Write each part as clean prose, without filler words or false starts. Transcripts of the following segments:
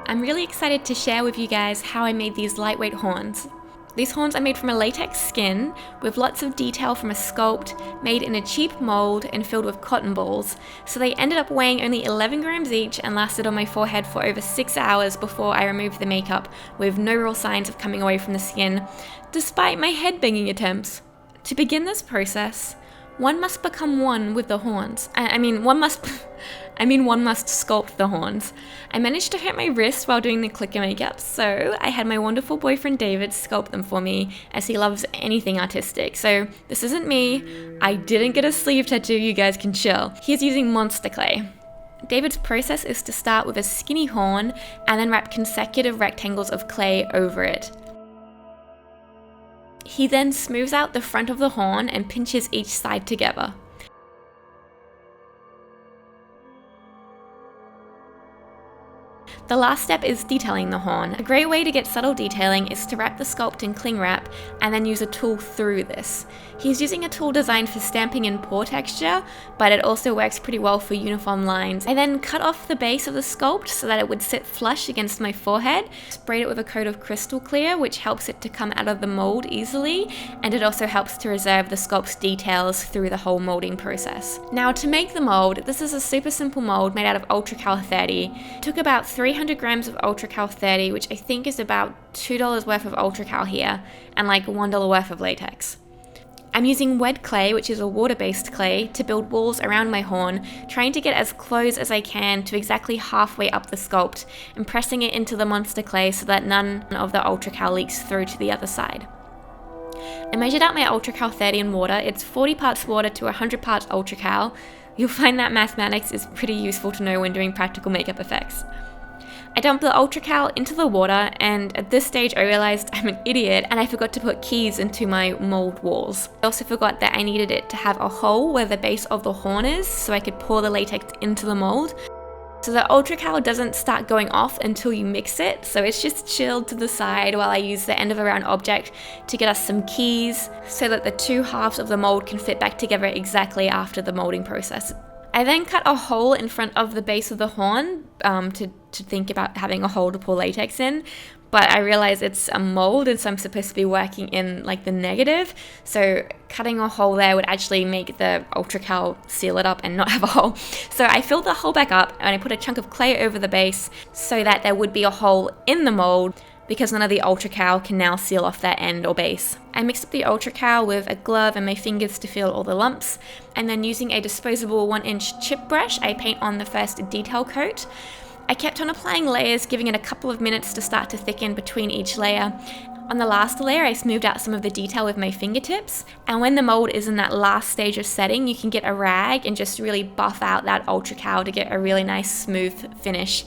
I'm really excited to share with you guys how I made these lightweight horns. These horns are made from a latex skin with lots of detail from a sculpt made in a cheap mold and filled with cotton balls, so they ended up weighing only 11 grams each and lasted on my forehead for over 6 hours before I removed the makeup, with no real signs of coming away from the skin, despite my head-banging attempts. To begin this process, one must become one with the horns. One must sculpt the horns. I managed to hurt my wrist while doing the clicker makeup, so I had my wonderful boyfriend David sculpt them for me, as he loves anything artistic. So this isn't me. I didn't get a sleeve tattoo, you guys can chill. He's using monster clay. David's process is to start with a skinny horn and then wrap consecutive rectangles of clay over it. He then smooths out the front of the horn and pinches each side together. The last step is detailing the horn. A great way to get subtle detailing is to wrap the sculpt in cling wrap and then use a tool through this. He's using a tool designed for stamping and pour texture, but it also works pretty well for uniform lines. I then cut off the base of the sculpt so that it would sit flush against my forehead, sprayed it with a coat of crystal clear, which helps it to come out of the mold easily, and it also helps to reserve the sculpt's details through the whole molding process. Now, to make the mold, this is a super simple mold made out of UltraCal 30. It took about 300 grams of UltraCal 30, which I think is about $2 worth of UltraCal here, and like $1 worth of latex. I'm using wet clay, which is a water-based clay, to build walls around my horn, trying to get as close as I can to exactly halfway up the sculpt, and pressing it into the monster clay so that none of the UltraCal leaks through to the other side. I measured out my UltraCal 30 in water. It's 40 parts water to 100 parts UltraCal. You'll find that mathematics is pretty useful to know when doing practical makeup effects. I dumped the UltraCal into the water, and at this stage I realized I'm an idiot and I forgot to put keys into my mold walls. I also forgot that I needed it to have a hole where the base of the horn is so I could pour the latex into the mold. So the UltraCal doesn't start going off until you mix it, so it's just chilled to the side while I use the end of a round object to get us some keys so that the two halves of the mold can fit back together exactly after the molding process. I then cut a hole in front of the base of the horn to think about having a hole to pour latex in, but I realized it's a mold and so I'm supposed to be working in like the negative, so cutting a hole there would actually make the UltraCal seal it up and not have a hole. So I filled the hole back up and I put a chunk of clay over the base so that there would be a hole in the mold, because none of the UltraCal can now seal off that end or base. I mixed up the UltraCal with a glove and my fingers to feel all the lumps, and then using a disposable 1-inch chip brush, I paint on the first detail coat. I kept on applying layers, giving it a couple of minutes to start to thicken between each layer. On the last layer, I smoothed out some of the detail with my fingertips, and when the mold is in that last stage of setting, you can get a rag and just really buff out that UltraCal to get a really nice smooth finish.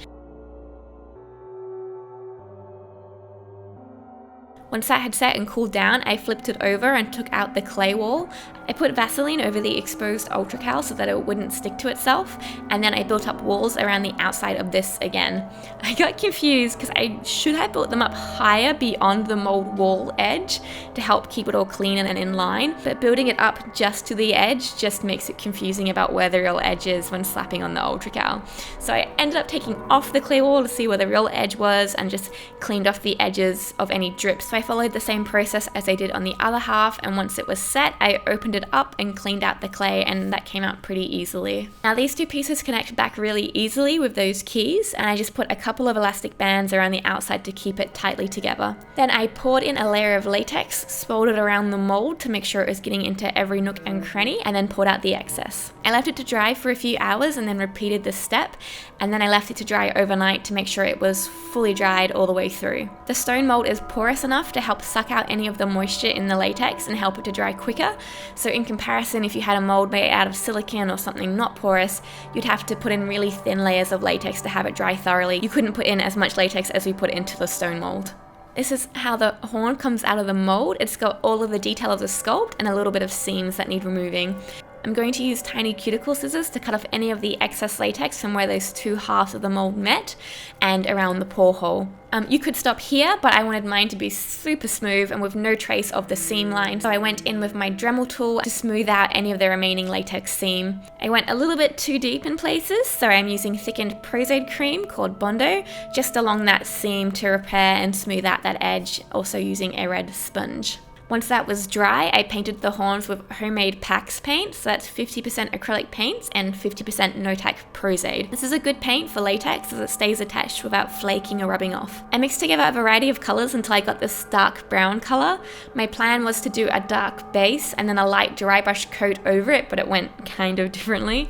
Once that had set and cooled down, I flipped it over and took out the clay wall. I put Vaseline over the exposed UltraCal so that it wouldn't stick to itself, and then I built up walls around the outside of this again. I got confused because I should have built them up higher beyond the mold wall edge to help keep it all clean and in line, but building it up just to the edge just makes it confusing about where the real edge is when slapping on the UltraCal. So I ended up taking off the clay wall to see where the real edge was and just cleaned off the edges of any drips. So I followed the same process as I did on the other half, and once it was set, I opened it up and cleaned out the clay, and that came out pretty easily. Now these two pieces connect back really easily with those keys, and I just put a couple of elastic bands around the outside to keep it tightly together. Then I poured in a layer of latex, spilled it around the mold to make sure it was getting into every nook and cranny, and then poured out the excess. I left it to dry for a few hours and then repeated this step, and then I left it to dry overnight to make sure it was fully dried all the way through. The stone mold is porous enough to help suck out any of the moisture in the latex and help it to dry quicker. So in comparison, if you had a mold made out of silicone or something not porous, you'd have to put in really thin layers of latex to have it dry thoroughly. You couldn't put in as much latex as we put into the stone mold. This is how the horn comes out of the mold. It's got all of the detail of the sculpt and a little bit of seams that need removing. I'm going to use tiny cuticle scissors to cut off any of the excess latex from where those two halves of the mold met and around the pore hole. You could stop here, but I wanted mine to be super smooth and with no trace of the seam line, so I went in with my Dremel tool to smooth out any of the remaining latex seam. I went a little bit too deep in places, so I'm using thickened Prozade cream called Bondo just along that seam to repair and smooth out that edge, also using a red sponge. Once that was dry, I painted the horns with homemade Pax paint, so that's 50% acrylic paints and 50% no-tack Prozade. This is a good paint for latex as it stays attached without flaking or rubbing off. I mixed together a variety of colours until I got this dark brown colour. My plan was to do a dark base and then a light dry brush coat over it, but it went kind of differently.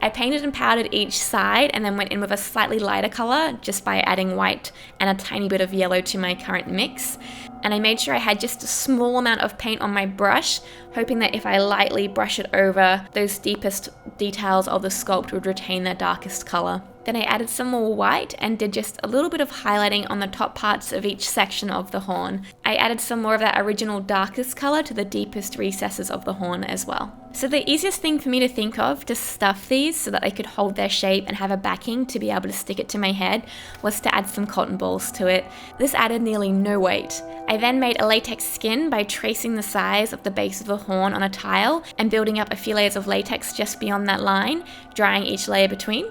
I painted and powdered each side and then went in with a slightly lighter colour just by adding white and a tiny bit of yellow to my current mix. And I made sure I had just a small amount of paint on my brush, hoping that if I lightly brush it over, those deepest details of the sculpt would retain their darkest colour. Then I added some more white and did just a little bit of highlighting on the top parts of each section of the horn. I added some more of that original darkest colour to the deepest recesses of the horn as well. So the easiest thing for me to think of to stuff these so that they could hold their shape and have a backing to be able to stick it to my head was to add some cotton balls to it. This added nearly no weight. I then made a latex skin by tracing the size of the base of the horn on a tile and building up a few layers of latex just beyond that line, drying each layer between.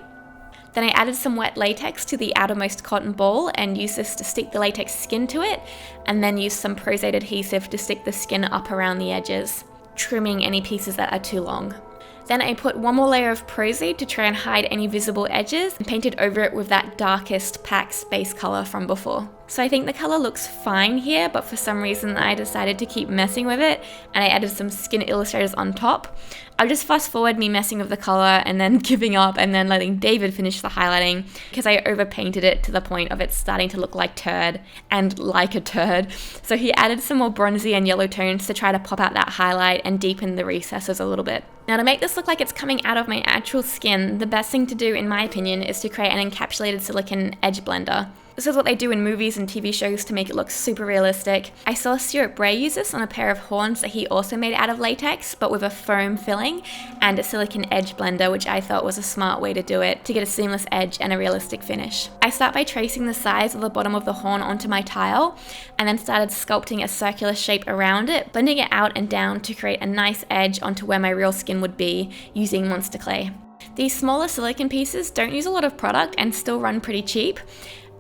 Then I added some wet latex to the outermost cotton ball and used this to stick the latex skin to it, and then used some Prozade adhesive to stick the skin up around the edges, trimming any pieces that are too long. Then I put one more layer of Prozade to try and hide any visible edges and painted over it with that darkest Pax base color from before. So I think the color looks fine here, but for some reason I decided to keep messing with it and I added some skin illustrators on top. I'll just fast forward me messing with the color and then giving up and then letting David finish the highlighting because I overpainted it to the point of it starting to look like turd and like a turd. So he added some more bronzy and yellow tones to try to pop out that highlight and deepen the recesses a little bit. Now to make this look like it's coming out of my actual skin, the best thing to do in my opinion is to create an encapsulated silicone edge blender. This is what they do in movies and TV shows to make it look super realistic. I saw Stuart Bray use this on a pair of horns that he also made out of latex, but with a foam filling and a silicone edge blender, which I thought was a smart way to do it to get a seamless edge and a realistic finish. I start by tracing the size of the bottom of the horn onto my tile, and then started sculpting a circular shape around it, blending it out and down to create a nice edge onto where my real skin would be using monster clay. These smaller silicone pieces don't use a lot of product and still run pretty cheap.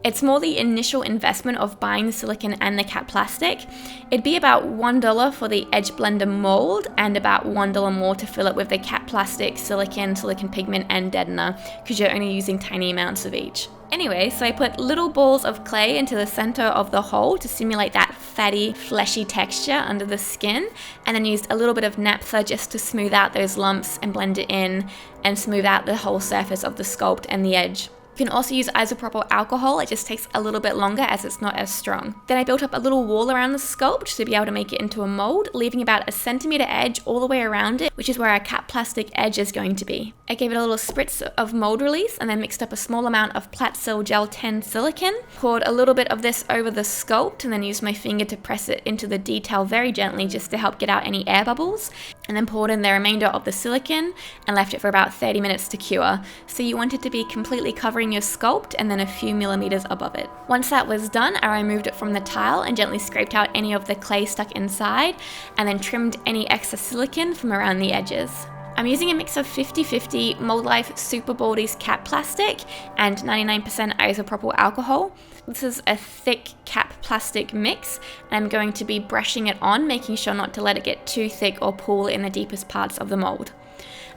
It's more the initial investment of buying the silicone and the cap plastic. It'd be about $1 for the edge blender mold and about $1 more to fill it with the cap plastic, silicone pigment and deadener because you're only using tiny amounts of each. Anyway, so I put little balls of clay into the center of the hole to simulate that fatty, fleshy texture under the skin, and then used a little bit of naphtha just to smooth out those lumps and blend it in and smooth out the whole surface of the sculpt and the edge. You can also use isopropyl alcohol, it just takes a little bit longer as it's not as strong. Then I built up a little wall around the sculpt to be able to make it into a mold, leaving about a centimeter edge all the way around it, which is where our cap plastic edge is going to be. I gave it a little spritz of mold release and then mixed up a small amount of Platsil Gel 10 silicone, poured a little bit of this over the sculpt and then used my finger to press it into the detail very gently just to help get out any air bubbles, and then poured in the remainder of the silicone and left it for about 30 minutes to cure. So you want it to be completely covering your sculpt and then a few millimeters above it. Once that was done, I removed it from the tile and gently scraped out any of the clay stuck inside and then trimmed any excess silicone from around the edges. I'm using a mix of 50/50 Mold Life Super Baldies cap plastic and 99% isopropyl alcohol. This is a thick cap plastic mix and I'm going to be brushing it on, making sure not to let it get too thick or pool in the deepest parts of the mold.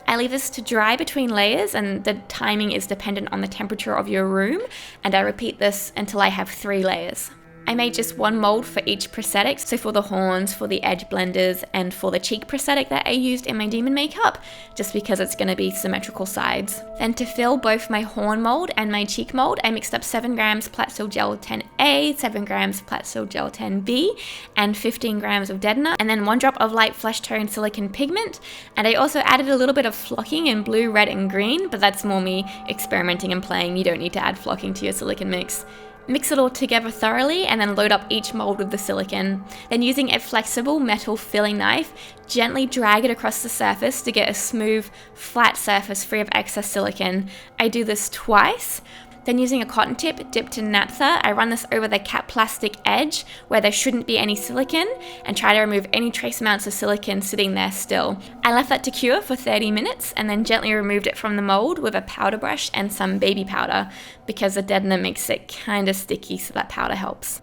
I leave this to dry between layers and the timing is dependent on the temperature of your room, and I repeat this until I have 3 layers. I made just one mold for each prosthetic, so for the horns, for the edge blenders, and for the cheek prosthetic that I used in my demon makeup, just because it's going to be symmetrical sides. Then to fill both my horn mold and my cheek mold, I mixed up 7 grams Platsil Gel 10A, 7 grams Platsil Gel 10B, and 15 grams of deadener, and then 1 drop of light flesh tone silicone pigment, and I also added a little bit of flocking in blue, red, and green, but that's more me experimenting and playing. You don't need to add flocking to your silicone mix. Mix it all together thoroughly and then load up each mold with the silicone. Then using a flexible metal filling knife, gently drag it across the surface to get a smooth, flat surface free of excess silicone. I do this twice. Then using a cotton tip dipped in naphtha, I run this over the cap plastic edge where there shouldn't be any silicone and try to remove any trace amounts of silicone sitting there still. I left that to cure for 30 minutes and then gently removed it from the mold with a powder brush and some baby powder because the deadener makes it kind of sticky, so that powder helps.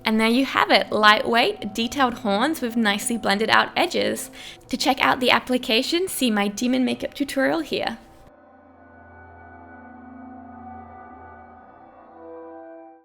And there you have it, lightweight, detailed horns with nicely blended out edges. To check out the application, see my demon makeup tutorial here.